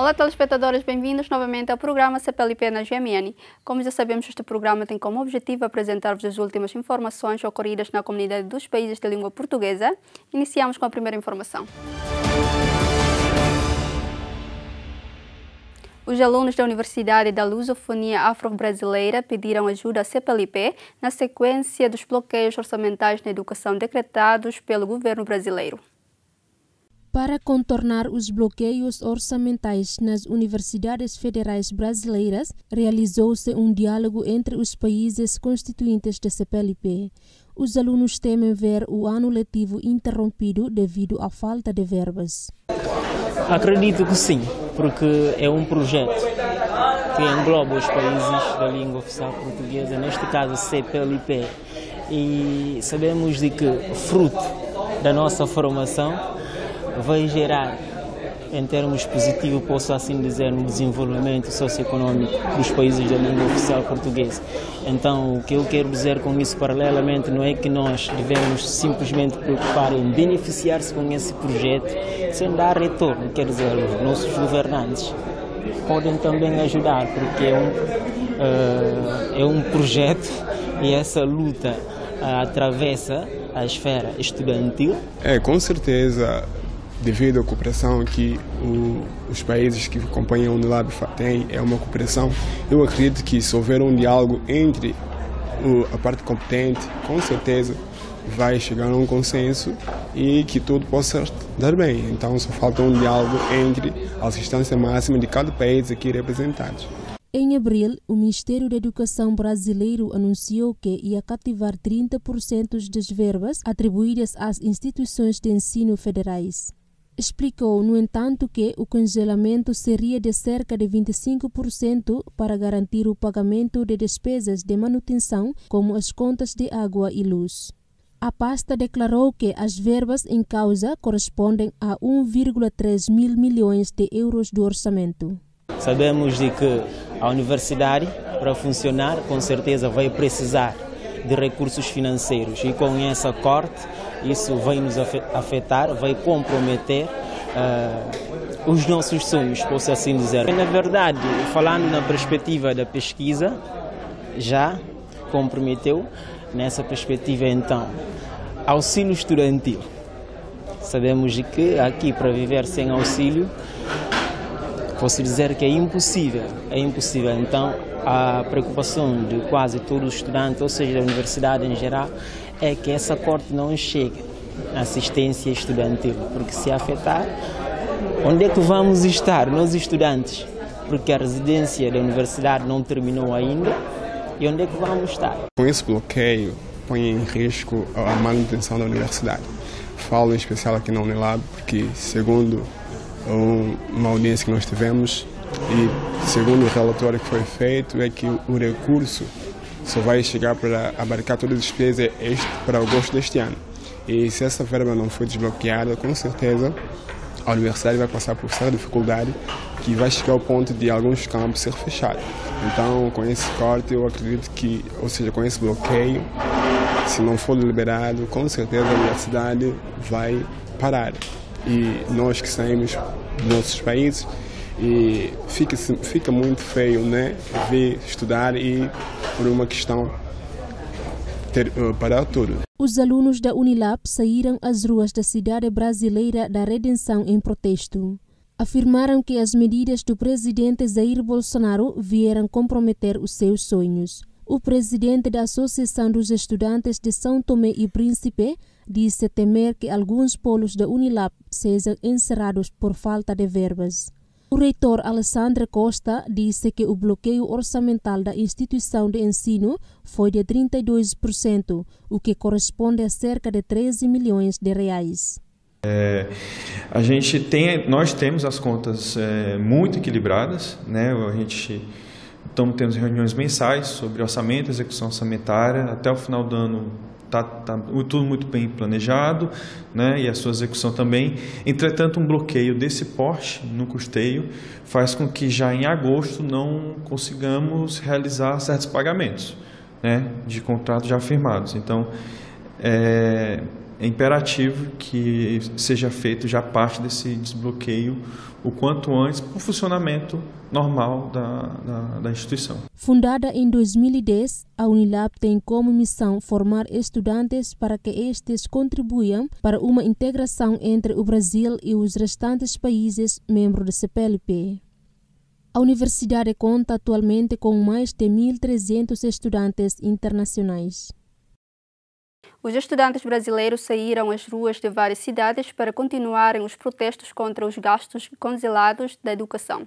Olá, telespectadores, bem-vindos novamente ao programa CPLP na GMN. Como já sabemos, este programa tem como objetivo apresentar-vos as últimas informações ocorridas na comunidade dos países de língua portuguesa. Iniciamos com a primeira informação. Os alunos da Universidade da Lusofonia Afro-Brasileira pediram ajuda à CPLP na sequência dos bloqueios orçamentais na educação decretados pelo governo brasileiro. Para contornar os bloqueios orçamentais nas universidades federais brasileiras, realizou-se um diálogo entre os países constituintes da CPLP. Os alunos temem ver o ano letivo interrompido devido à falta de verbas. Acredito que sim, porque é um projeto que engloba os países da língua oficial portuguesa, neste caso CPLP, e sabemos de que, fruto da nossa formação, vai gerar, em termos positivos, posso assim dizer, no desenvolvimento socioeconômico dos países da língua oficial portuguesa. Então, o que eu quero dizer com isso, paralelamente, não é que nós devemos simplesmente preocupar em beneficiar-se com esse projeto, sem dar retorno, quer dizer, os nossos governantes podem também ajudar, porque é um projeto e essa luta atravessa a esfera estudantil. Com certeza. Devido à cooperação que os países que acompanham a Unilab têm, é uma cooperação. Eu acredito que se houver um diálogo entre a parte competente, com certeza vai chegar a um consenso e que tudo possa dar bem. Então só falta um diálogo entre a assistência máxima de cada país aqui representados. Em abril, o Ministério da Educação brasileiro anunciou que ia cativar 30% das verbas atribuídas às instituições de ensino federais. Explicou, no entanto, que o congelamento seria de cerca de 25% para garantir o pagamento de despesas de manutenção, como as contas de água e luz. A pasta declarou que as verbas em causa correspondem a 1,3 mil milhões de euros do orçamento. Sabemos de que a universidade, para funcionar, com certeza vai precisar de recursos financeiros e com essa corte, isso vai nos afetar, vai comprometer os nossos sonhos, posso assim dizer. Na verdade, falando na perspectiva da pesquisa, já comprometeu nessa perspectiva então auxílio estudantil. Sabemos de que aqui para viver sem auxílio, posso dizer que é impossível. Então, a preocupação de quase todos os estudantes, ou seja, da universidade em geral, é que essa corte não chegue à assistência estudantil, porque se afetar, onde é que vamos estar, nós estudantes? Porque a residência da universidade não terminou ainda, e onde é que vamos estar? Com esse bloqueio, põe em risco a manutenção da universidade. Falo em especial aqui na Unilab, porque segundo uma audiência que nós tivemos e segundo o relatório que foi feito, é que o recurso só vai chegar para abarcar todas as despesas para agosto deste ano. E se essa verba não for desbloqueada, com certeza a universidade vai passar por certa dificuldade, que vai chegar ao ponto de alguns campos ser fechados. Então, com esse corte, eu acredito que, ou seja, com esse bloqueio, se não for liberado, com certeza a universidade vai parar. E nós que saímos dos nossos países, e fica muito feio, né, ver estudar e por uma questão parar tudo. Os alunos da Unilab saíram às ruas da cidade brasileira da Redenção em protesto. Afirmaram que as medidas do presidente Jair Bolsonaro vieram comprometer os seus sonhos. O presidente da Associação dos Estudantes de São Tomé e Príncipe disse temer que alguns polos da Unilab sejam encerrados por falta de verbas. O reitor Alessandro Costa disse que o bloqueio orçamental da instituição de ensino foi de 32%, o que corresponde a cerca de 13 milhões de reais. Nós temos as contas muito equilibradas, né? Estamos tendo reuniões mensais sobre orçamento, execução orçamentária. Até o final do ano está tudo muito bem planejado, né? E a sua execução também. Entretanto, um bloqueio desse porte no custeio faz com que já em agosto não consigamos realizar certos pagamentos, né? De contratos já firmados. Então, é imperativo que seja feito já parte desse desbloqueio o quanto antes para o funcionamento normal da instituição. Fundada em 2010, a Unilab tem como missão formar estudantes para que estes contribuam para uma integração entre o Brasil e os restantes países membros da CPLP. A universidade conta atualmente com mais de 1.300 estudantes internacionais. Os estudantes brasileiros saíram às ruas de várias cidades para continuarem os protestos contra os gastos congelados da educação.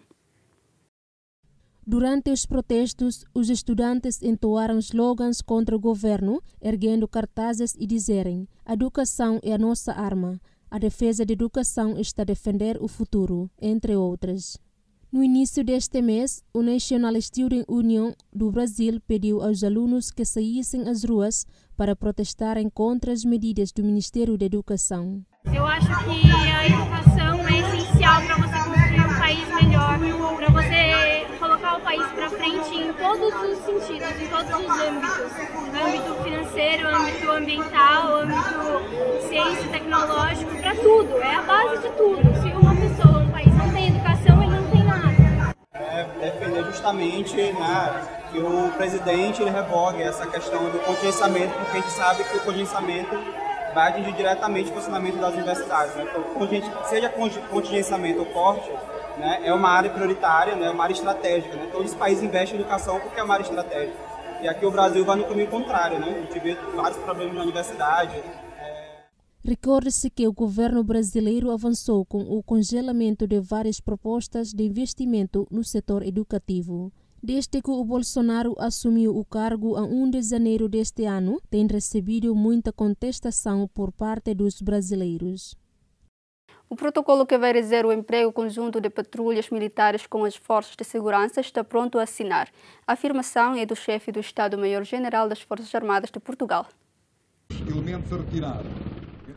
Durante os protestos, os estudantes entoaram slogans contra o governo, erguendo cartazes e dizerem: "A educação é a nossa arma, a defesa da educação está a defender o futuro", entre outras. No início deste mês, o National Student Union do Brasil pediu aos alunos que saíssem às ruas para protestarem contra as medidas do Ministério da Educação. Eu acho que a educação é essencial para você construir um país melhor, para você colocar o país para frente em todos os sentidos, em todos os âmbitos. Âmbito financeiro, âmbito ambiental, âmbito ciência e tecnológico, para tudo. É a base de tudo. Se uma pessoa, um país não tem educação, ele não tem nada. Defender justamente, né, que o presidente ele revogue essa questão do contingenciamento, porque a gente sabe que o contingenciamento vai atingir diretamente o funcionamento das universidades. Né? Então, seja contingenciamento ou corte, né, é uma área prioritária, né, é uma área estratégica. Né? Todos os países investem em educação porque é uma área estratégica. E aqui o Brasil vai no caminho contrário. Né? A gente vê vários problemas na universidade. Recorde-se que o governo brasileiro avançou com o congelamento de várias propostas de investimento no setor educativo. Desde que o Bolsonaro assumiu o cargo a 1 de janeiro deste ano, tem recebido muita contestação por parte dos brasileiros. O protocolo que vai reger o emprego conjunto de patrulhas militares com as forças de segurança está pronto a assinar. A afirmação é do chefe do Estado-Maior-General das Forças Armadas de Portugal. Elementos a retirar.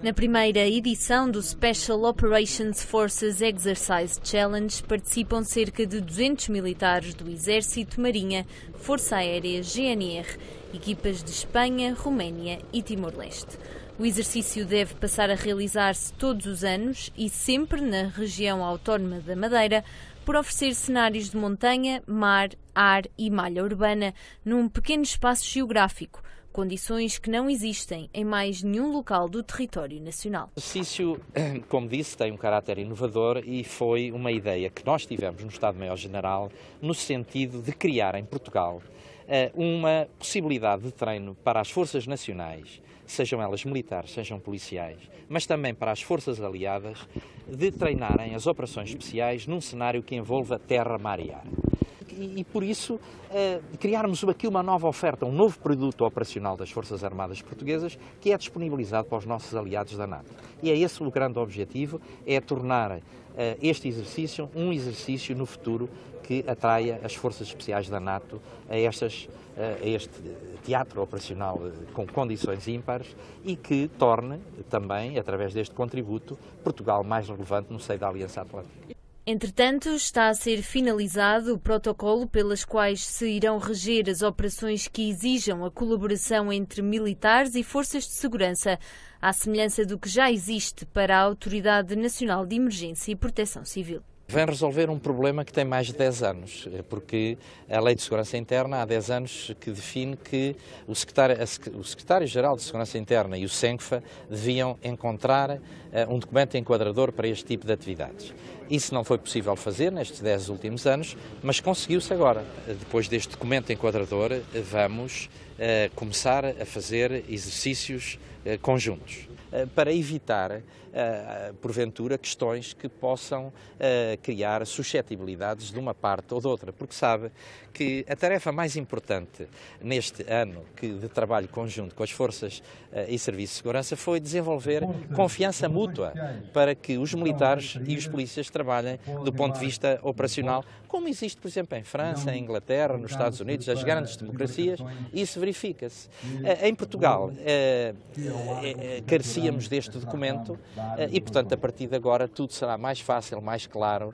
Na primeira edição do Special Operations Forces Exercise Challenge participam cerca de 200 militares do Exército, Marinha, Força Aérea, GNR, equipas de Espanha, Roménia e Timor-Leste. O exercício deve passar a realizar-se todos os anos e sempre na região autónoma da Madeira, por oferecer cenários de montanha, mar, ar e malha urbana num pequeno espaço geográfico, condições que não existem em mais nenhum local do território nacional. O exercício, como disse, tem um caráter inovador e foi uma ideia que nós tivemos no Estado-Maior-General no sentido de criar em Portugal uma possibilidade de treino para as forças nacionais, sejam elas militares, sejam policiais, mas também para as forças aliadas, de treinarem as operações especiais num cenário que envolva terra, mar e ar. E por isso criarmos aqui uma nova oferta, um novo produto operacional das Forças Armadas Portuguesas que é disponibilizado para os nossos aliados da NATO. E é esse o grande objetivo, é tornar este exercício um exercício no futuro que atraia as Forças Especiais da NATO a este teatro operacional com condições ímpares e que torne também, através deste contributo, Portugal mais relevante no seio da Aliança Atlântica. Entretanto, está a ser finalizado o protocolo pelas quais se irão reger as operações que exijam a colaboração entre militares e forças de segurança, à semelhança do que já existe para a Autoridade Nacional de Emergência e Proteção Civil. Vem resolver um problema que tem mais de 10 anos, porque a Lei de Segurança Interna há 10 anos que define que o Secretário-Geral de Segurança Interna e o SENCFA deviam encontrar um documento enquadrador para este tipo de atividades. Isso não foi possível fazer nestes 10 últimos anos, mas conseguiu-se agora. Depois deste documento enquadrador, vamos começar a fazer exercícios conjuntos para evitar, porventura, questões que possam criar suscetibilidades de uma parte ou de outra, porque sabe que a tarefa mais importante neste ano de trabalho conjunto com as forças e serviços de segurança foi desenvolver confiança mútua para que os militares e os polícias trabalhem do ponto de vista operacional, como existe, por exemplo, em França, em Inglaterra, nos Estados Unidos, as grandes democracias, isso verifica-se. Em Portugal, carecíamos deste documento e, portanto, a partir de agora tudo será mais fácil, mais claro,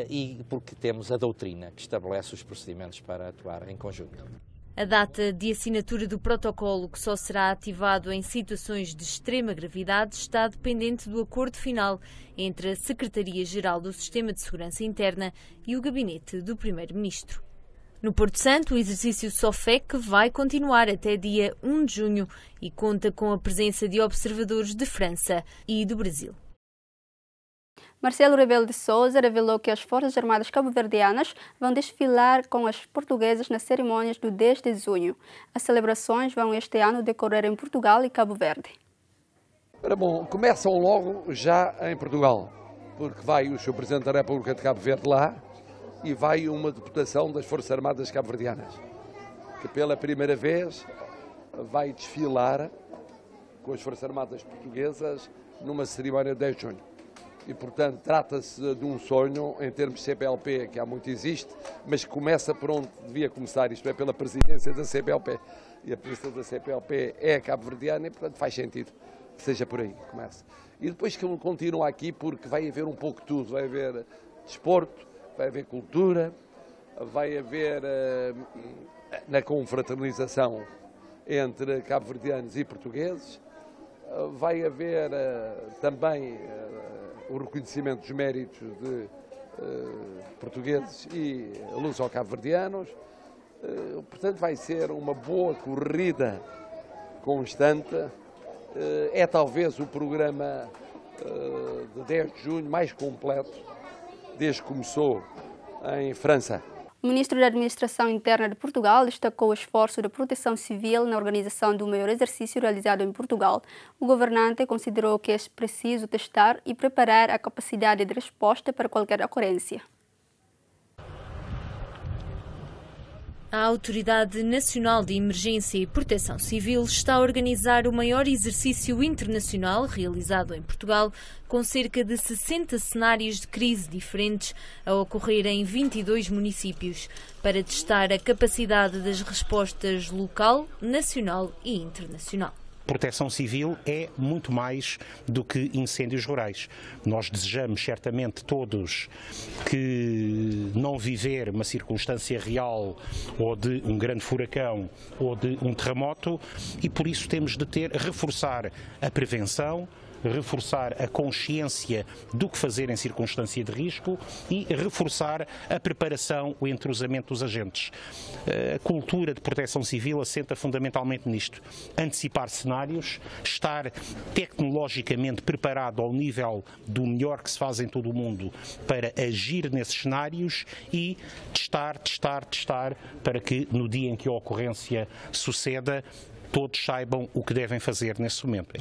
e porque temos a doutrina que estabelece os procedimentos para atuar em conjunto. A data de assinatura do protocolo, que só será ativado em situações de extrema gravidade, está dependente do acordo final entre a Secretaria-Geral do Sistema de Segurança Interna e o Gabinete do Primeiro-Ministro. No Porto Santo, o exercício SOFEC vai continuar até dia 1 de junho e conta com a presença de observadores de França e do Brasil. Marcelo Rebelo de Sousa revelou que as Forças Armadas cabo-verdianas vão desfilar com as portuguesas nas cerimônias do 10 de junho. As celebrações vão este ano decorrer em Portugal e Cabo Verde. Bom, começam logo já em Portugal, porque vai o Sr. Presidente da República de Cabo Verde lá e vai uma deputação das Forças Armadas cabo-verdianas, que pela primeira vez vai desfilar com as Forças Armadas portuguesas numa cerimónia de 10 de junho. E, portanto, trata-se de um sonho em termos de CPLP, que há muito existe, mas que começa por onde devia começar, isto é, pela presidência da CPLP. E a presidência da CPLP é cabo-verdiana e, portanto, faz sentido que seja por aí que comece. E depois que ele continua aqui, porque vai haver um pouco de tudo. Vai haver desporto, vai haver cultura, vai haver na confraternização entre cabo-verdianos e portugueses, vai haver também o reconhecimento dos méritos de portugueses e luso-cabo-verdianos. Portanto, vai ser uma boa corrida constante. É talvez o programa de 10 de junho mais completo desde que começou em França. O ministro da Administração Interna de Portugal destacou o esforço da Proteção Civil na organização do maior exercício realizado em Portugal. O governante considerou que é preciso testar e preparar a capacidade de resposta para qualquer ocorrência. A Autoridade Nacional de Emergência e Proteção Civil está a organizar o maior exercício internacional realizado em Portugal, com cerca de 60 cenários de crise diferentes a ocorrer em 22 municípios, para testar a capacidade das respostas local, nacional e internacional. Proteção civil é muito mais do que incêndios rurais. Nós desejamos certamente todos que não viver uma circunstância real ou de um grande furacão ou de um terremoto e por isso temos de reforçar a prevenção, reforçar a consciência do que fazer em circunstância de risco e reforçar a preparação, o entrosamento dos agentes. A cultura de proteção civil assenta fundamentalmente nisto. Antecipar cenários, estar tecnologicamente preparado ao nível do melhor que se faz em todo o mundo para agir nesses cenários e testar para que no dia em que a ocorrência suceda, todos saibam o que devem fazer nesse momento.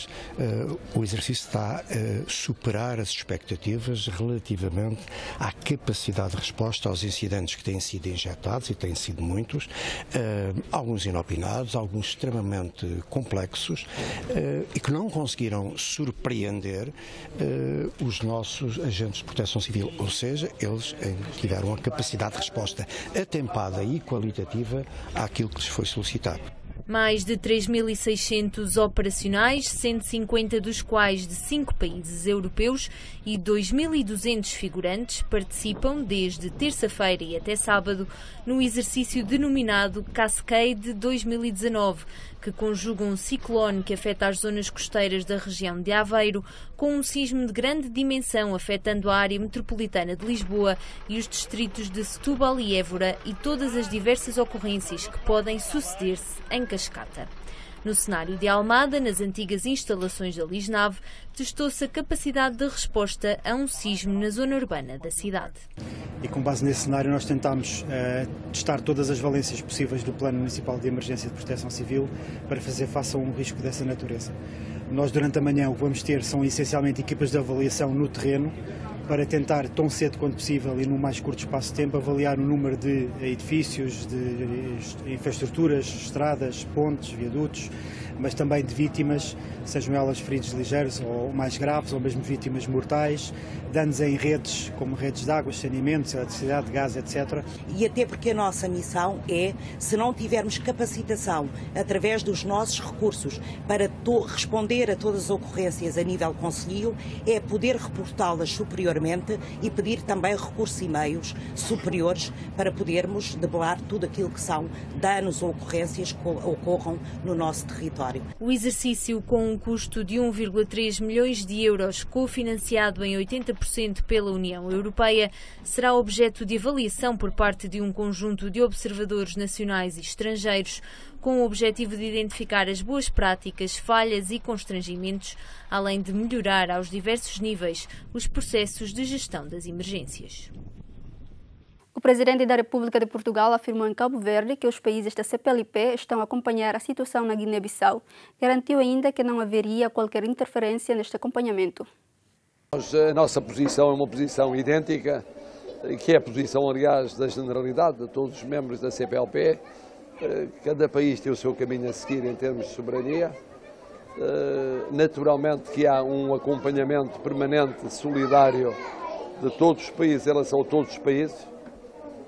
O exercício está a superar as expectativas relativamente à capacidade de resposta aos incidentes que têm sido injetados, e têm sido muitos, alguns inopinados, alguns extremamente complexos, e que não conseguiram surpreender os nossos agentes de proteção civil, ou seja, eles tiveram a capacidade de resposta atempada e qualitativa àquilo que lhes foi solicitado. Mais de 3.600 operacionais, 150 dos quais de 5 países europeus e 2.200 figurantes participam desde terça-feira e até sábado no exercício denominado Cascade 2019, que conjuga um ciclone que afeta as zonas costeiras da região de Aveiro com um sismo de grande dimensão afetando a área metropolitana de Lisboa e os distritos de Setúbal e Évora e todas as diversas ocorrências que podem suceder-se em cascata. No cenário de Almada, nas antigas instalações da Lisnave, testou-se a capacidade de resposta a um sismo na zona urbana da cidade. E com base nesse cenário nós tentámos testar todas as valências possíveis do Plano Municipal de Emergência de Proteção Civil para fazer face a um risco dessa natureza. Nós durante a manhã o que vamos ter são essencialmente equipas de avaliação no terreno, para tentar, tão cedo quanto possível e no mais curto espaço de tempo, avaliar o número de edifícios, de infraestruturas, estradas, pontes, viadutos, mas também de vítimas, sejam elas feridos ligeiros ou mais graves, ou mesmo vítimas mortais, danos em redes, como redes de água, saneamento, eletricidade, gás, etc. E até porque a nossa missão é, se não tivermos capacitação através dos nossos recursos para responder a todas as ocorrências a nível concelhio, é poder reportá-las superiormente e pedir também recursos e meios superiores para podermos debelar tudo aquilo que são danos ou ocorrências que ocorram no nosso território. O exercício, com um custo de 1,3 milhões de euros, cofinanciado em 80% pela União Europeia, será objeto de avaliação por parte de um conjunto de observadores nacionais e estrangeiros, com o objetivo de identificar as boas práticas, falhas e constrangimentos, além de melhorar aos diversos níveis os processos de gestão das emergências. O presidente da República de Portugal afirmou em Cabo Verde que os países da CPLP estão a acompanhar a situação na Guiné-Bissau. Garantiu ainda que não haveria qualquer interferência neste acompanhamento. A nossa posição é uma posição idêntica, que é a posição, aliás, da generalidade de todos os membros da CPLP. Cada país tem o seu caminho a seguir em termos de soberania. Naturalmente que há um acompanhamento permanente, solidário, de todos os países em relação a todos os países,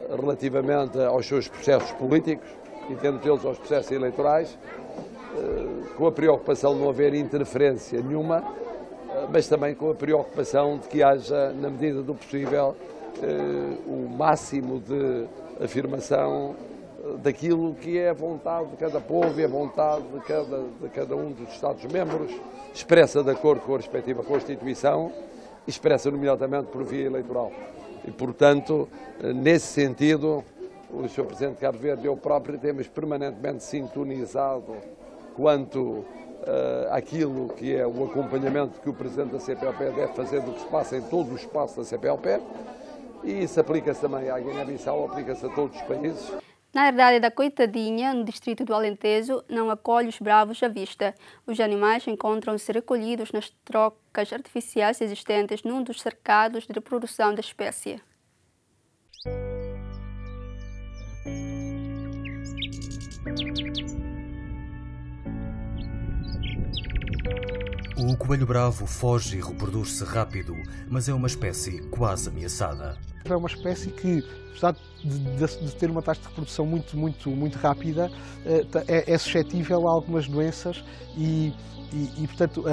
relativamente aos seus processos políticos, e tendo eles aos processos eleitorais, com a preocupação de não haver interferência nenhuma, mas também com a preocupação de que haja, na medida do possível, o máximo de afirmação daquilo que é a vontade de cada povo e a vontade de cada um dos Estados-membros, expressa de acordo com a respectiva Constituição, expressa nomeadamente por via eleitoral. E, portanto, nesse sentido, o Sr. Presidente de Cabo Verde e eu próprio temos permanentemente sintonizado quanto àquilo que é o acompanhamento que o Presidente da CPLP deve fazer do que se passa em todo o espaço da CPLP, e isso aplica-se também à Guiné-Bissau, aplica-se a todos os países. Na herdade da Coitadinha, no distrito do Alentejo, não acolhe os bravos à vista. Os animais encontram-se recolhidos nas trocas artificiais existentes num dos cercados de reprodução da espécie. O coelho bravo foge e reproduz-se rápido, mas é uma espécie quase ameaçada. É uma espécie que, apesar de ter uma taxa de reprodução muito rápida, é suscetível a algumas doenças e portanto,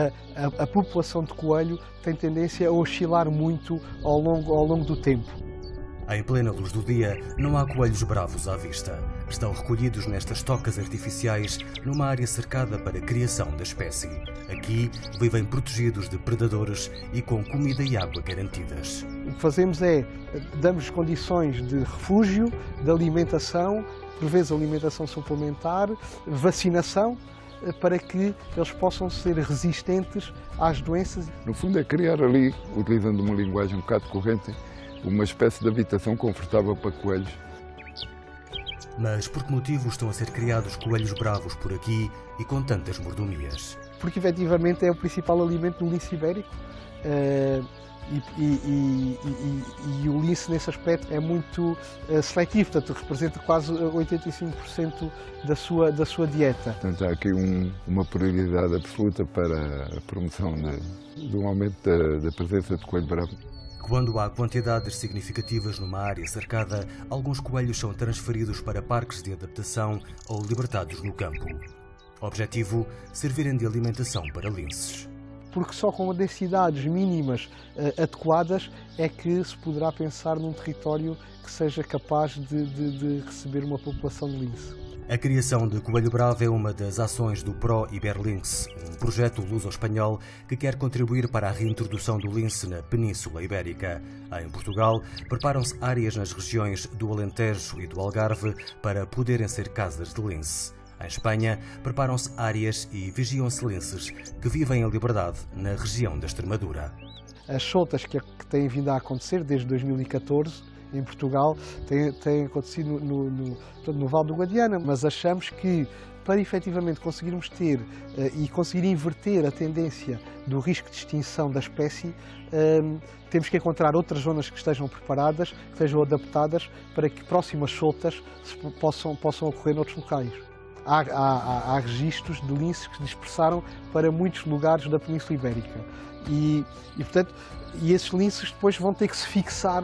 a população de coelho tem tendência a oscilar muito ao longo do tempo. Em plena luz do dia, não há coelhos bravos à vista. Estão recolhidos nestas tocas artificiais numa área cercada para a criação da espécie. Aqui vivem protegidos de predadores e com comida e água garantidas. O que fazemos é damos condições de refúgio, de alimentação, por vezes alimentação suplementar, vacinação, para que eles possam ser resistentes às doenças. No fundo é criar ali, utilizando uma linguagem um bocado corrente, uma espécie de habitação confortável para coelhos. Mas por que motivo estão a ser criados coelhos bravos por aqui e com tantas mordomias? Porque efetivamente é o principal alimento do lince ibérico e o lince nesse aspecto é muito seletivo, portanto representa quase 85% da sua dieta. Portanto há aqui uma prioridade absoluta para a promoção de um aumento da presença de coelho bravo. Quando há quantidades significativas numa área cercada, alguns coelhos são transferidos para parques de adaptação ou libertados no campo. Objetivo: servirem de alimentação para linces. Porque só com densidades mínimas adequadas é que se poderá pensar num território que seja capaz de receber uma população de lince. A criação de coelho bravo é uma das ações do Pro-Iberlince, um projeto luso-espanhol que quer contribuir para a reintrodução do lince na Península Ibérica. Em Portugal, preparam-se áreas nas regiões do Alentejo e do Algarve para poderem ser casas de lince. Em Espanha, preparam-se áreas e vigiam-se linces que vivem em liberdade na região da Extremadura. As soltas que têm vindo a acontecer desde 2014, em Portugal, têm acontecido no Val do Guadiana, mas achamos que para efetivamente conseguirmos ter e conseguir inverter a tendência do risco de extinção da espécie, temos que encontrar outras zonas que estejam preparadas, que estejam adaptadas para que próximas soltas possam ocorrer noutros locais. há registros de linces que se dispersaram para muitos lugares da Península Ibérica. Portanto, esses linces depois vão ter que se fixar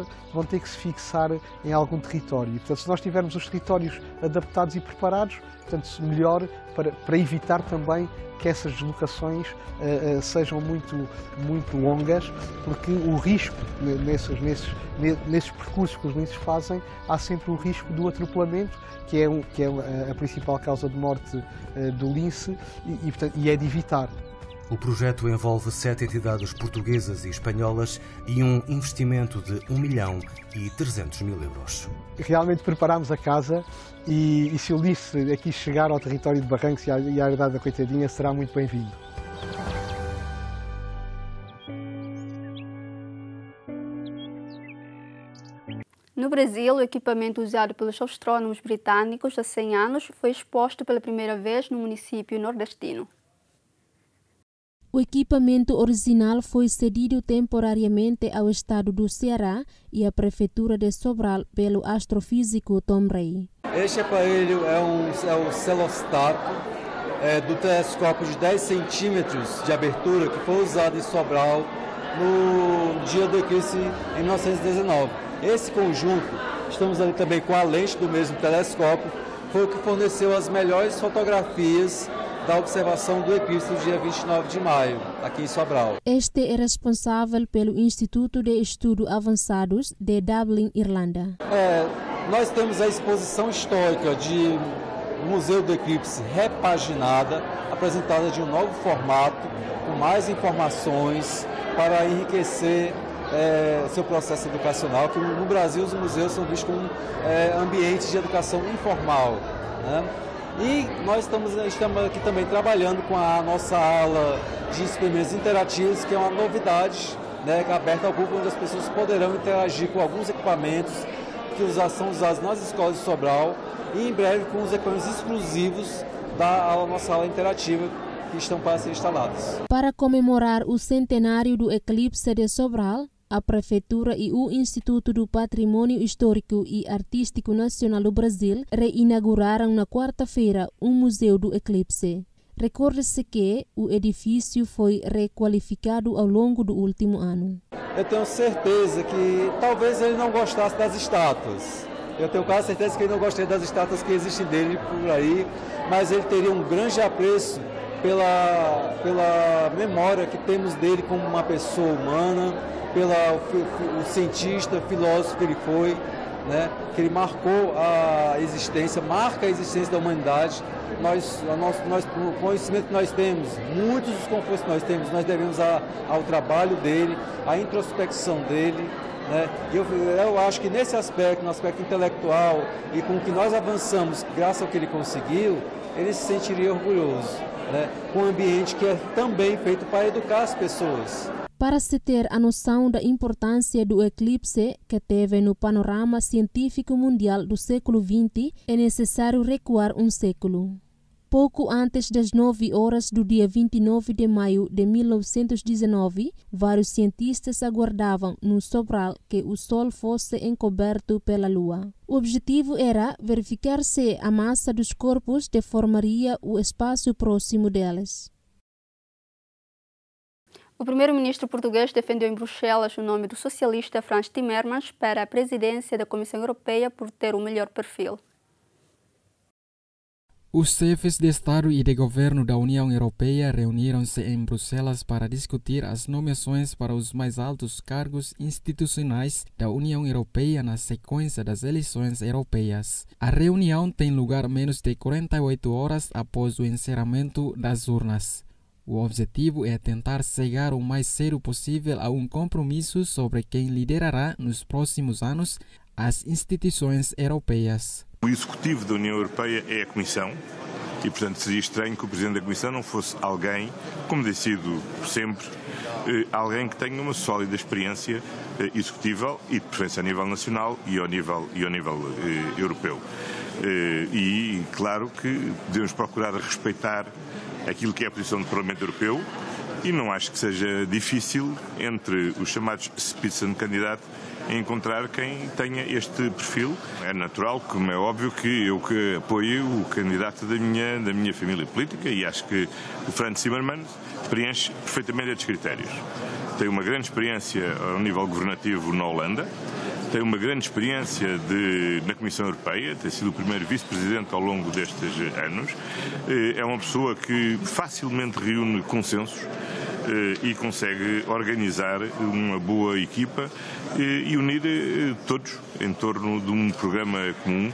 em algum território. E, portanto, se nós tivermos os territórios adaptados e preparados, portanto, melhor para evitar também que essas deslocações sejam muito longas, porque o risco nesses percursos que os linces fazem, há sempre o risco do atropelamento, que é a principal causa de morte do lince, e é de evitar. O projeto envolve 7 entidades portuguesas e espanholas e um investimento de 1.300.000 euros. Realmente preparámos a casa e se o lince aqui chegar ao território de Barrancos e à herdade da Coitadinha, será muito bem-vindo. No Brasil, o equipamento usado pelos astrônomos britânicos há 100 anos foi exposto pela primeira vez no município nordestino. O equipamento original foi cedido temporariamente ao estado do Ceará e à prefeitura de Sobral pelo astrofísico Tom Ray. Este aparelho é o celostato do telescópio de 10 centímetros de abertura que foi usado em Sobral no dia do eclipse em 1919. Esse conjunto, estamos ali também com a lente do mesmo telescópio, foi o que forneceu as melhores fotografias da observação do eclipse no dia 29 de maio, aqui em Sobral. Este é responsável pelo Instituto de Estudos Avançados de Dublin, Irlanda. Nós temos a exposição histórica de Museu do Eclipse repaginada, apresentada de um novo formato, com mais informações para enriquecer seu processo educacional, que no Brasil os museus são vistos como ambientes de educação informal, né? E nós estamos aqui também trabalhando com a nossa aula de experimentos interativos, que é uma novidade, né, que é aberta ao público, onde as pessoas poderão interagir com alguns equipamentos que são usados nas escolas de Sobral e em breve com os equipamentos exclusivos da nossa aula interativa que estão para ser instalados. Para comemorar o centenário do eclipse de Sobral, a Prefeitura e o Instituto do Patrimônio Histórico e Artístico Nacional do Brasil reinauguraram na quarta-feira um Museu do Eclipse. Recorde-se que o edifício foi requalificado ao longo do último ano. Eu tenho certeza que talvez ele não gostasse das estátuas. Eu tenho quase certeza que ele não gostaria das estátuas que existem dele por aí, mas ele teria um grande apreço pela memória que temos dele como uma pessoa humana, o cientista, filósofo que ele foi, né? Que ele marca a existência da humanidade. O conhecimento que nós temos, muitos dos confortos que nós temos, nós devemos ao trabalho dele, à introspecção dele, né? Eu acho que nesse aspecto, no aspecto intelectual e com o que nós avançamos, graças ao que ele conseguiu, ele se sentiria orgulhoso, né? Com um ambiente que é também feito para educar as pessoas. Para se ter a noção da importância do eclipse que teve no panorama científico mundial do século XX, é necessário recuar um século. Pouco antes das 9 horas do dia 29 de maio de 1919, vários cientistas aguardavam no Sobral que o Sol fosse encoberto pela Lua. O objetivo era verificar se a massa dos corpos deformaria o espaço próximo deles. O primeiro-ministro português defendeu em Bruxelas o nome do socialista Frans Timmermans para a presidência da Comissão Europeia por ter o melhor perfil. Os chefes de Estado e de Governo da União Europeia reuniram-se em Bruxelas para discutir as nomeações para os mais altos cargos institucionais da União Europeia na sequência das eleições europeias. A reunião tem lugar menos de 48 horas após o encerramento das urnas. O objetivo é tentar chegar o mais cedo possível a um compromisso sobre quem liderará nos próximos anos as instituições europeias. O executivo da União Europeia é a Comissão e, portanto, seria estranho que o Presidente da Comissão não fosse alguém, como tem sido sempre, alguém que tenha uma sólida experiência executiva e, de preferência, a nível nacional e ao nível europeu. E, claro, que devemos procurar respeitar aquilo que é a posição do Parlamento Europeu e não acho que seja difícil, entre os chamados Spitzenkandidaten, encontrar quem tenha este perfil. É natural, como é óbvio, que eu apoio o candidato da minha família política, e acho que o Frans Timmermans preenche perfeitamente estes critérios. Tem uma grande experiência ao nível governativo na Holanda, tem uma grande experiência na Comissão Europeia, tem sido o primeiro vice-presidente ao longo destes anos, é uma pessoa que facilmente reúne consensos e consegue organizar uma boa equipa e unir todos em torno de um programa comum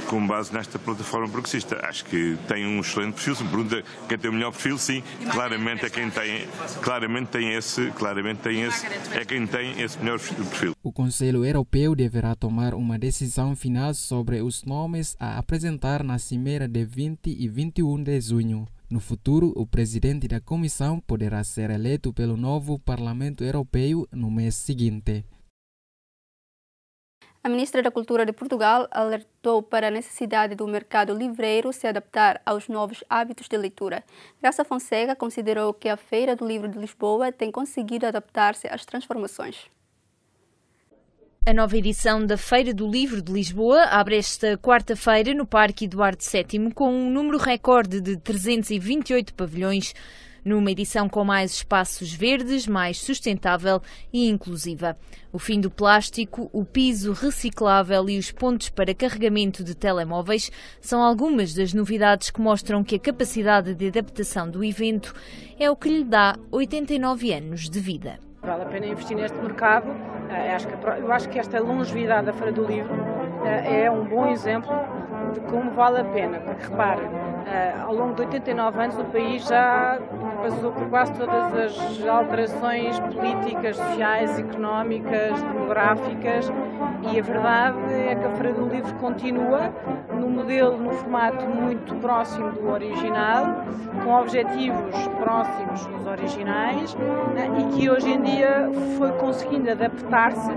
com base nesta plataforma progressista. Acho que tem um excelente perfil. Se me pergunta quem tem o melhor perfil, sim, claramente é quem tem, é quem tem esse melhor perfil. O Conselho Europeu deverá tomar uma decisão final sobre os nomes a apresentar na cimeira de 20 e 21 de junho. No futuro, o presidente da Comissão poderá ser eleito pelo novo Parlamento Europeu no mês seguinte. A ministra da Cultura de Portugal alertou para a necessidade do mercado livreiro se adaptar aos novos hábitos de leitura. Graça Fonseca considerou que a Feira do Livro de Lisboa tem conseguido adaptar-se às transformações. A nova edição da Feira do Livro de Lisboa abre esta quarta-feira no Parque Eduardo VII com um número recorde de 328 pavilhões, numa edição com mais espaços verdes, mais sustentável e inclusiva. O fim do plástico, o piso reciclável e os pontos para carregamento de telemóveis são algumas das novidades que mostram que a capacidade de adaptação do evento é o que lhe dá 89 anos de vida. Vale a pena investir neste mercado. Eu acho que esta longevidade da Feira do Livro é um bom exemplo de como vale a pena. Porque, repare, ao longo de 89 anos o país já passou por quase todas as alterações políticas, sociais, económicas, demográficas, e a verdade é que a Feira do Livro continua no formato muito próximo do original, com objetivos próximos dos originais, e que hoje em dia foi conseguindo adaptar-se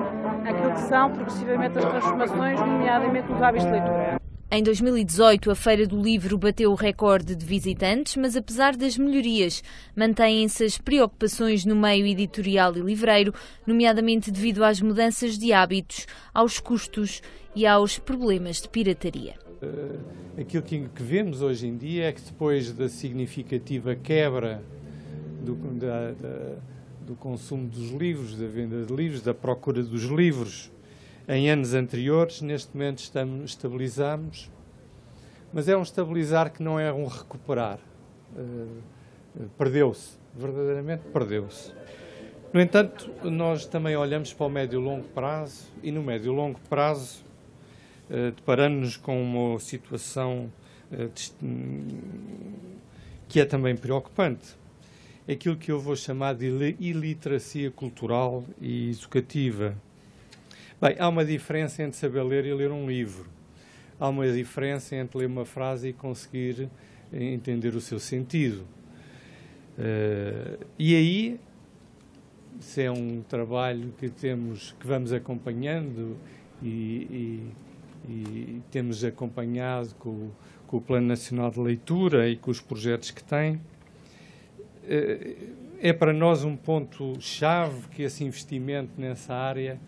àquilo que são progressivamente as transformações, nomeadamente nos hábitos de leitura. Em 2018, a Feira do Livro bateu o recorde de visitantes, mas apesar das melhorias, mantêm-se as preocupações no meio editorial e livreiro, nomeadamente devido às mudanças de hábitos, aos custos e aos problemas de pirataria. Aquilo que vemos hoje em dia é que depois da significativa quebra do consumo dos livros, da venda de livros, da procura dos livros, em anos anteriores, neste momento estabilizamos, mas é um estabilizar que não é um recuperar. Perdeu-se, verdadeiramente perdeu-se. No entanto, nós também olhamos para o médio e longo prazo, e no médio e longo prazo deparamos-nos com uma situação que é também preocupante. Aquilo que eu vou chamar de iliteracia cultural e educativa. Bem, há uma diferença entre saber ler e ler um livro. Há uma diferença entre ler uma frase e conseguir entender o seu sentido. E aí, se é um trabalho que vamos acompanhando e temos acompanhado com o Plano Nacional de Leitura e com os projetos que tem, é para nós um ponto-chave que esse investimento nessa área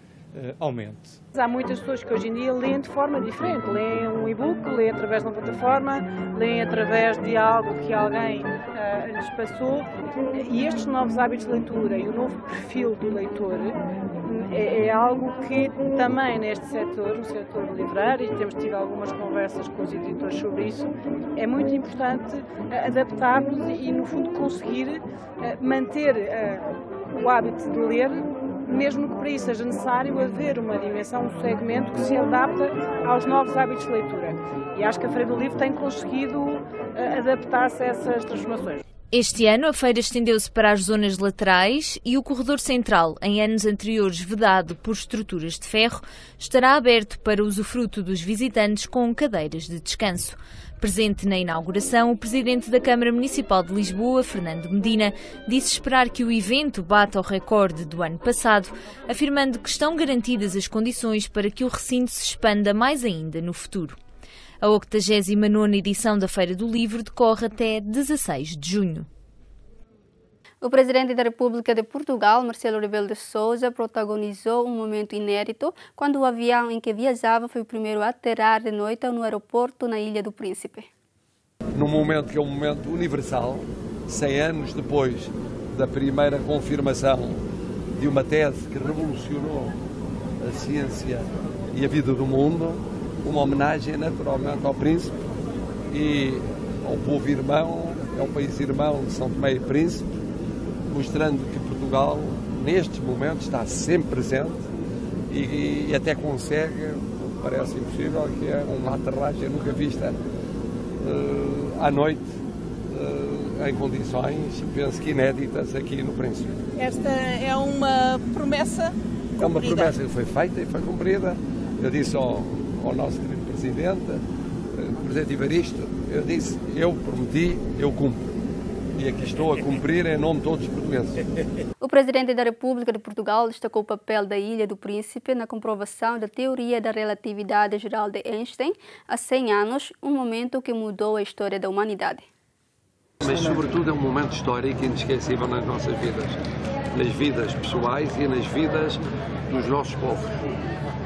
aumente. Há muitas pessoas que hoje em dia leem de forma diferente, leem um e-book, leem através de uma plataforma, leem através de algo que alguém lhes passou, e estes novos hábitos de leitura e o novo perfil do leitor é algo que também neste setor, no setor livreiro, e temos tido algumas conversas com os editores sobre isso, é muito importante adaptarmos e no fundo conseguir manter o hábito de ler, mesmo que para isso seja necessário haver uma dimensão, um segmento que se adapta aos novos hábitos de leitura. E acho que a Feira do Livro tem conseguido adaptar-se a essas transformações. Este ano, a feira estendeu-se para as zonas laterais e o corredor central, em anos anteriores vedado por estruturas de ferro, estará aberto para usufruto dos visitantes com cadeiras de descanso. Presente na inauguração, o presidente da Câmara Municipal de Lisboa, Fernando Medina, disse esperar que o evento bata o recorde do ano passado, afirmando que estão garantidas as condições para que o recinto se expanda mais ainda no futuro. A 89ª edição da Feira do Livro decorre até 16 de junho. O presidente da República de Portugal, Marcelo Rebelo de Sousa, protagonizou um momento inédito quando o avião em que viajava foi o primeiro a aterrar de noite no aeroporto na Ilha do Príncipe. Num momento que é um momento universal, 100 anos depois da primeira confirmação de uma tese que revolucionou a ciência e a vida do mundo, uma homenagem naturalmente ao Príncipe e ao povo irmão, ao país irmão de São Tomé e Príncipe, mostrando que Portugal, nestes momentos, está sempre presente e até consegue, parece impossível, que é uma aterragem nunca vista à noite, em condições, penso que inéditas aqui no Príncipe. Esta é uma promessa cumprida. É uma promessa que foi feita e foi cumprida. Eu disse ao nosso querido Presidente, Presidente Evaristo, eu disse, eu prometi, eu cumpro. E aqui estou a cumprir em nome de todos os portugueses. O Presidente da República de Portugal destacou o papel da Ilha do Príncipe na comprovação da teoria da relatividade geral de Einstein há 100 anos, um momento que mudou a história da humanidade. Mas, sobretudo, é um momento histórico inesquecível nas nossas vidas. Nas vidas pessoais e nas vidas dos nossos povos.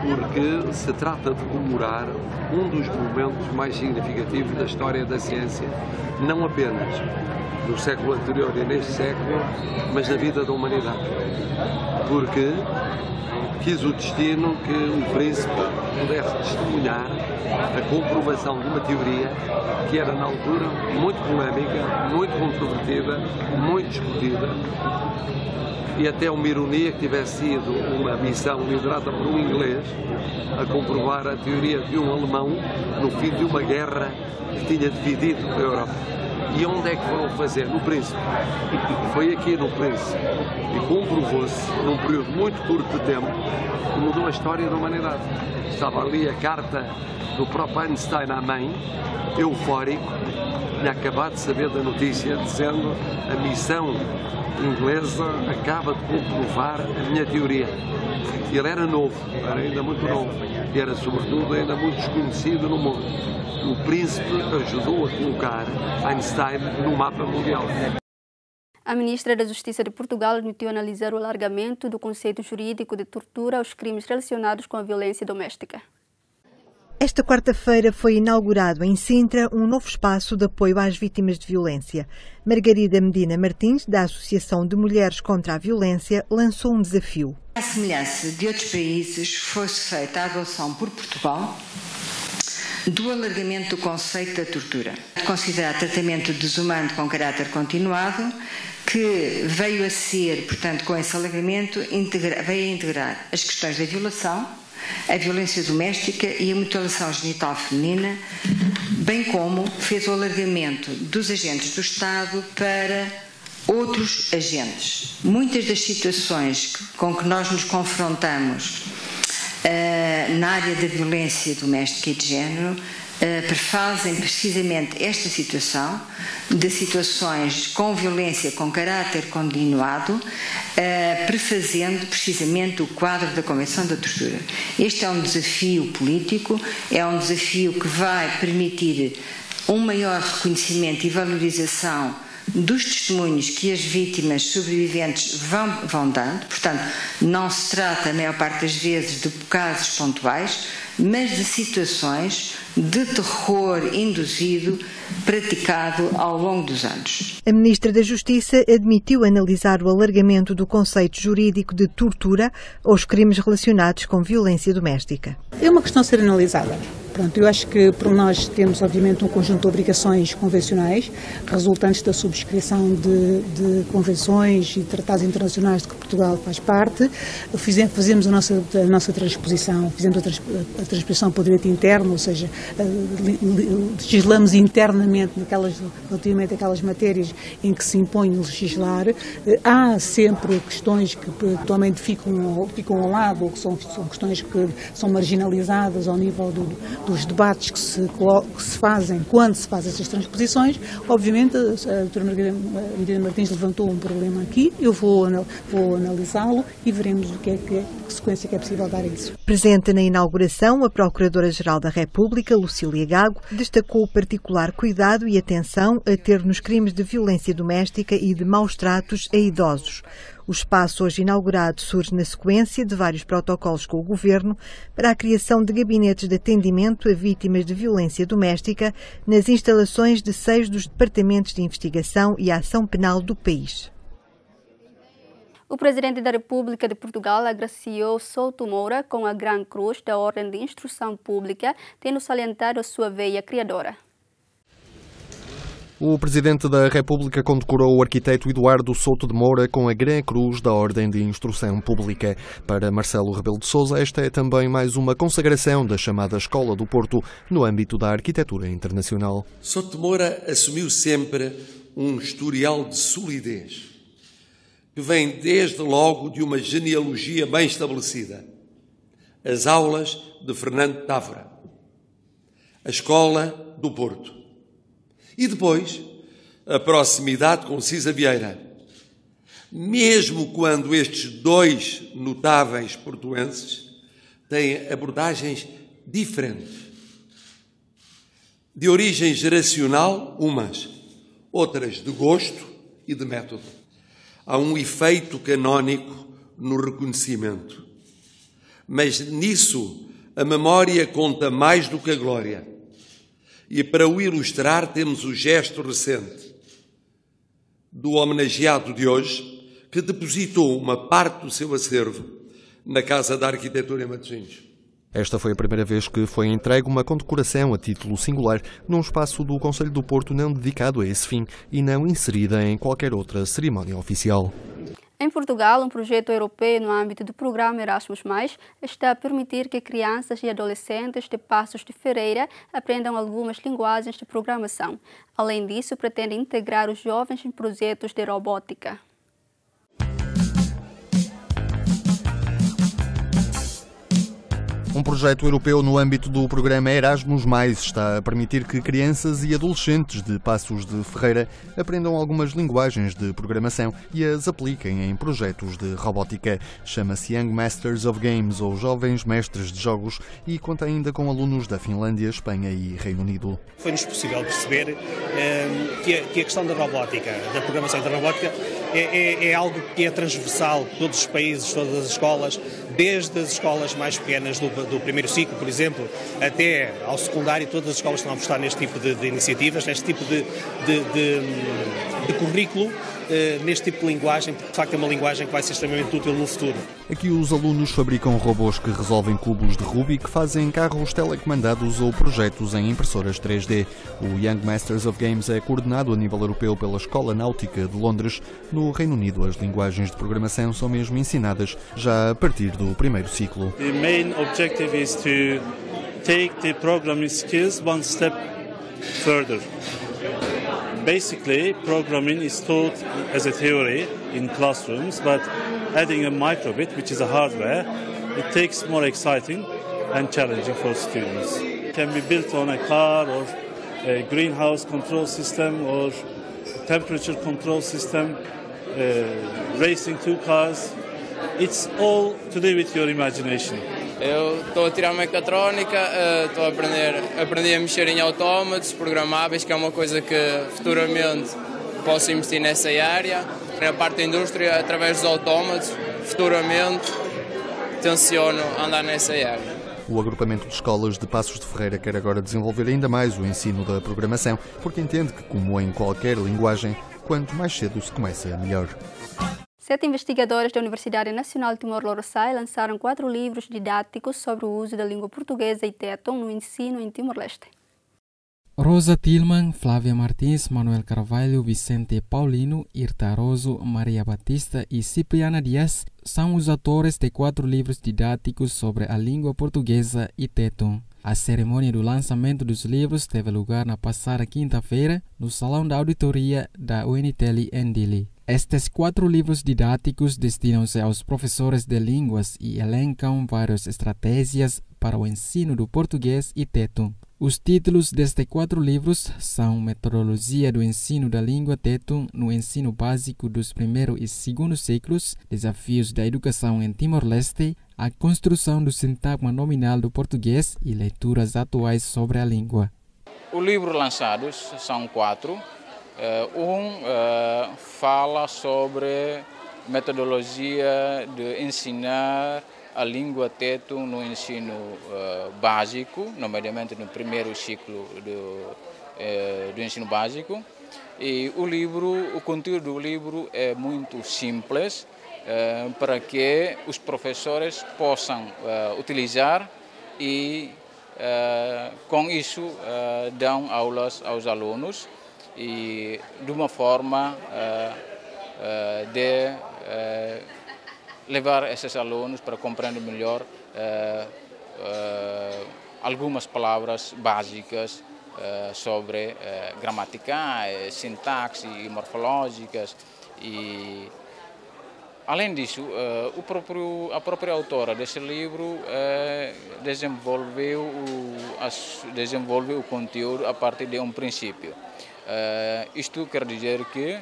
Porque se trata de comemorar um dos momentos mais significativos da história da ciência. Não apenas no século anterior e neste século, mas na vida da humanidade. Porque quis o destino que o Príncipe pudesse testemunhar a comprovação de uma teoria que era, na altura, muito polémica, muito controvertida, muito discutida, e até uma ironia que tivesse sido uma missão liderada por um inglês a comprovar a teoria de um alemão no fim de uma guerra que tinha dividido a Europa. E onde é que foram fazer? No Príncipe. Foi aqui no Príncipe. E comprovou-se, num período muito curto de tempo, que mudou a história da humanidade. Estava ali a carta do próprio Einstein à mãe, eufórico, tinha acabado de saber da notícia, dizendo a missão inglesa acaba de comprovar a minha teoria. Ele era novo, era ainda muito novo, e era sobretudo ainda muito desconhecido no mundo. O Príncipe ajudou a colocar Einstein no mapa mundial. A ministra da Justiça de Portugal admitiu analisar o alargamento do conceito jurídico de tortura aos crimes relacionados com a violência doméstica. Esta quarta-feira foi inaugurado em Sintra um novo espaço de apoio às vítimas de violência. Margarida Medina Martins, da Associação de Mulheres contra a Violência, lançou um desafio. À semelhança de outros países, foi-se feita a adoção por Portugal do alargamento do conceito da tortura, considerado tratamento desumano com caráter continuado, que veio a ser, portanto, com esse alargamento, veio a integrar as questões da violação, a violência doméstica e a mutilação genital feminina, bem como fez o alargamento dos agentes do Estado para outros agentes. Muitas das situações com que nós nos confrontamos na área da violência doméstica e de género prefazem precisamente esta situação de situações com violência com caráter continuado, prefazendo precisamente o quadro da Convenção da Tortura. Este é um desafio político, é um desafio que vai permitir um maior reconhecimento e valorização dos testemunhos que as vítimas sobreviventes vão dando. Portanto, não se trata, a maior parte das vezes, de casos pontuais, mas de situações de terror induzido praticado ao longo dos anos. A Ministra da Justiça admitiu analisar o alargamento do conceito jurídico de tortura aos crimes relacionados com violência doméstica. É uma questão a ser analisada. Pronto, eu acho que por nós temos, obviamente, um conjunto de obrigações convencionais resultantes da subscrição de convenções e tratados internacionais de que Portugal faz parte. Fizemos a nossa transposição, fizemos a transposição para o direito interno, ou seja, legislamos internamente relativamente àquelas matérias em que se impõe legislar. Há sempre questões que atualmente ficam ao lado, ou que são questões que são marginalizadas ao nível dos debates que se fazem quando se fazem essas transposições. Obviamente, a doutora Medina Martins levantou um problema aqui, eu vou analisá-lo e veremos que sequência que é possível dar a isso. Presente na inauguração, a Procuradora-Geral da República, Lucília Gago, destacou o particular cuidado e atenção a ter nos crimes de violência doméstica e de maus tratos a idosos. O espaço hoje inaugurado surge na sequência de vários protocolos com o Governo para a criação de gabinetes de atendimento a vítimas de violência doméstica nas instalações de 6 dos departamentos de investigação e ação penal do país. O Presidente da República de Portugal agraciou Souto Moura com a Gran Cruz da Ordem de Instrução Pública, tendo salientado a sua veia criadora. O Presidente da República condecorou o arquiteto Eduardo Souto de Moura com a Gran Cruz da Ordem de Instrução Pública. Para Marcelo Rebelo de Sousa, esta é também mais uma consagração da chamada Escola do Porto no âmbito da arquitetura internacional. Souto de Moura assumiu sempre um historial de solidez, que vem desde logo de uma genealogia bem estabelecida. As aulas de Fernando Távora, a Escola do Porto. E depois, a proximidade com Cisa Vieira. Mesmo quando estes dois notáveis portuenses têm abordagens diferentes. De origem geracional, umas, outras de gosto e de método. Há um efeito canónico no reconhecimento. Mas nisso a memória conta mais do que a glória. E para o ilustrar temos o gesto recente do homenageado de hoje, que depositou uma parte do seu acervo na Casa da Arquitetura em Matosinhos. Esta foi a primeira vez que foi entregue uma condecoração a título singular num espaço do Conselho do Porto não dedicado a esse fim e não inserida em qualquer outra cerimónia oficial. Em Portugal, um projeto europeu no âmbito do programa Erasmus+, está a permitir que crianças e adolescentes de Passos de Ferreira aprendam algumas linguagens de programação. Além disso, pretende integrar os jovens em projetos de robótica. Um projeto europeu no âmbito do programa Erasmus+, está a permitir que crianças e adolescentes de Passos de Ferreira aprendam algumas linguagens de programação e as apliquem em projetos de robótica. Chama-se Young Masters of Games, ou Jovens Mestres de Jogos, e conta ainda com alunos da Finlândia, Espanha e Reino Unido. Foi-nos possível perceber que a questão da robótica, da programação da robótica, é algo que é transversal a todos os países, todas as escolas, desde as escolas mais pequenas do primeiro ciclo, por exemplo, até ao secundário. Todas as escolas estão a apostar neste tipo de iniciativas, neste tipo de currículo, neste tipo de linguagem, porque de facto é uma linguagem que vai ser extremamente útil no futuro. Aqui os alunos fabricam robôs que resolvem cubos de Rubik, fazem carros telecomandados ou projetos em impressoras 3D. O Young Masters of Games é coordenado a nível europeu pela Escola Náutica de Londres. No Reino Unido, as linguagens de programação são mesmo ensinadas já a partir do primeiro ciclo. The main objective is to take the programming skills one step further. Basically, programming is taught as a theory in classrooms, but adding a microbit, which is a hardware, it takes more exciting and challenging for students. It can be built on a car or a greenhouse control system or temperature control system, racing two cars. It's all to do with your imagination. Eu estou a tirar mecatrónica, estou a aprender a mexer em autómatos programáveis, que é uma coisa que futuramente posso investir nessa área. Na parte da indústria, através dos autómatos, futuramente tenciono andar nessa área. O agrupamento de escolas de Passos de Ferreira quer agora desenvolver ainda mais o ensino da programação, porque entende que, como em qualquer linguagem, quanto mais cedo se começa, melhor. 7 investigadores da Universidade Nacional de Timor-Leste lançaram 4 livros didáticos sobre o uso da língua portuguesa e téton no ensino em Timor-Leste. Rosa Tillman, Flávia Martins, Manuel Carvalho, Vicente Paulino, Irta Roso, Maria Batista e Cipriana Dias são os autores de 4 livros didáticos sobre a língua portuguesa e téton. A cerimônia do lançamento dos livros teve lugar na passada quinta-feira no Salão da Auditoria da UNITEL em Dili. Estes 4 livros didáticos destinam-se aos professores de línguas e elencam várias estratégias para o ensino do português e tetum. Os títulos destes 4 livros são Metodologia do ensino da língua tetum no ensino básico dos primeiros e segundos séculos, Desafios da educação em Timor-Leste, a construção do sintagma nominal do português e leituras atuais sobre a língua. Os livros lançados são 4. Fala sobre metodologia de ensinar a língua tetum no ensino básico, nomeadamente no primeiro ciclo do ensino básico. E o conteúdo do livro é muito simples para que os professores possam utilizar e com isso dão aulas aos alunos e de uma forma de levar esses alunos para compreender melhor algumas palavras básicas sobre gramaticais, sintaxe e morfológicas. E, além disso, a própria autora desse livro desenvolveu o conteúdo a partir de um princípio. Isto quer dizer que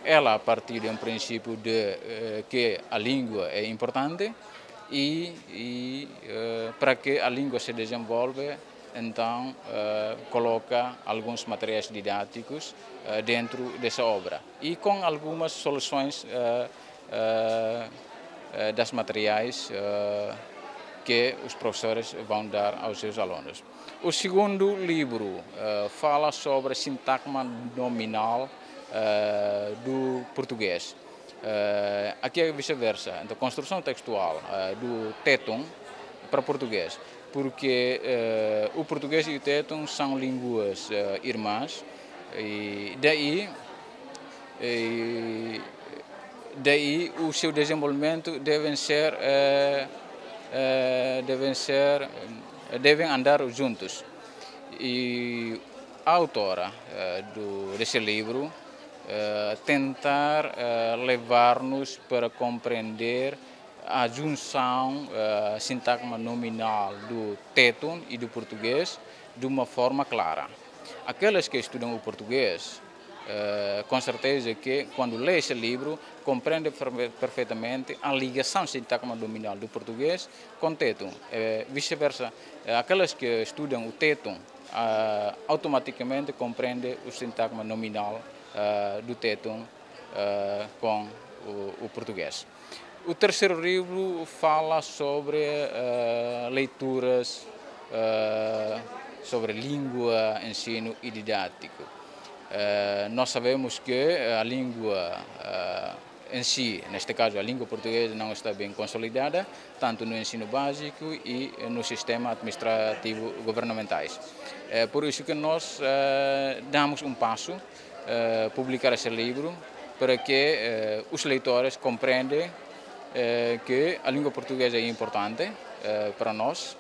ela, a partir de um princípio de que a língua é importante e para que a língua se desenvolva, então coloca alguns materiais didáticos dentro dessa obra e com algumas soluções das materiais que os professores vão dar aos seus alunos. O segundo livro fala sobre sintagma nominal do português. Aqui é vice-versa, então construção textual do tetum para português, porque o português e o tetum são línguas irmãs e daí o seu desenvolvimento devem andar juntos. E a autora desse livro tentar levar-nos para compreender a junção sintagma nominal do tetum e do português de uma forma clara. Aqueles que estudam o português, com certeza que quando lê esse livro compreende perfeitamente a ligação sintagma nominal do português com o tetum. Vice-versa, aqueles que estudam o tetum automaticamente compreendem o sintagma nominal do tetum com o português. O terceiro livro fala sobre leituras sobre língua, ensino e didático. Nós sabemos que a língua em si, neste caso a língua portuguesa, não está bem consolidada, tanto no ensino básico e no sistema administrativo governamentais. Por isso que nós damos um passo, publicar esse livro, para que os leitores compreendam que a língua portuguesa é importante para nós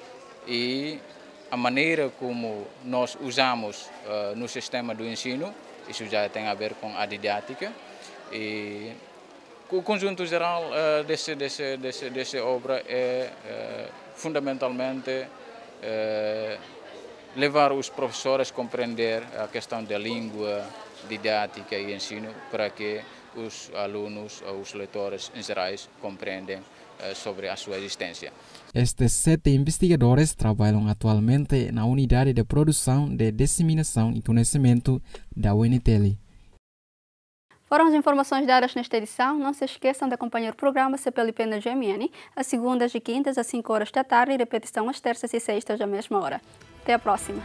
e a maneira como nós usamos no sistema do ensino, isso já tem a ver com a didática. E o conjunto geral dessa obra é fundamentalmente levar os professores a compreender a questão da língua, didática e ensino para que os alunos, os leitores em geral, compreendam sobre a sua existência. Estes 7 investigadores trabalham atualmente na Unidade de Produção, de Disseminação e Conhecimento da UNTL. Foram as informações dadas nesta edição. Não se esqueçam de acompanhar o programa CPLP na GMN, às segundas e quintas, às 5 horas da tarde, e repetição às terças e sextas, à mesma hora. Até a próxima!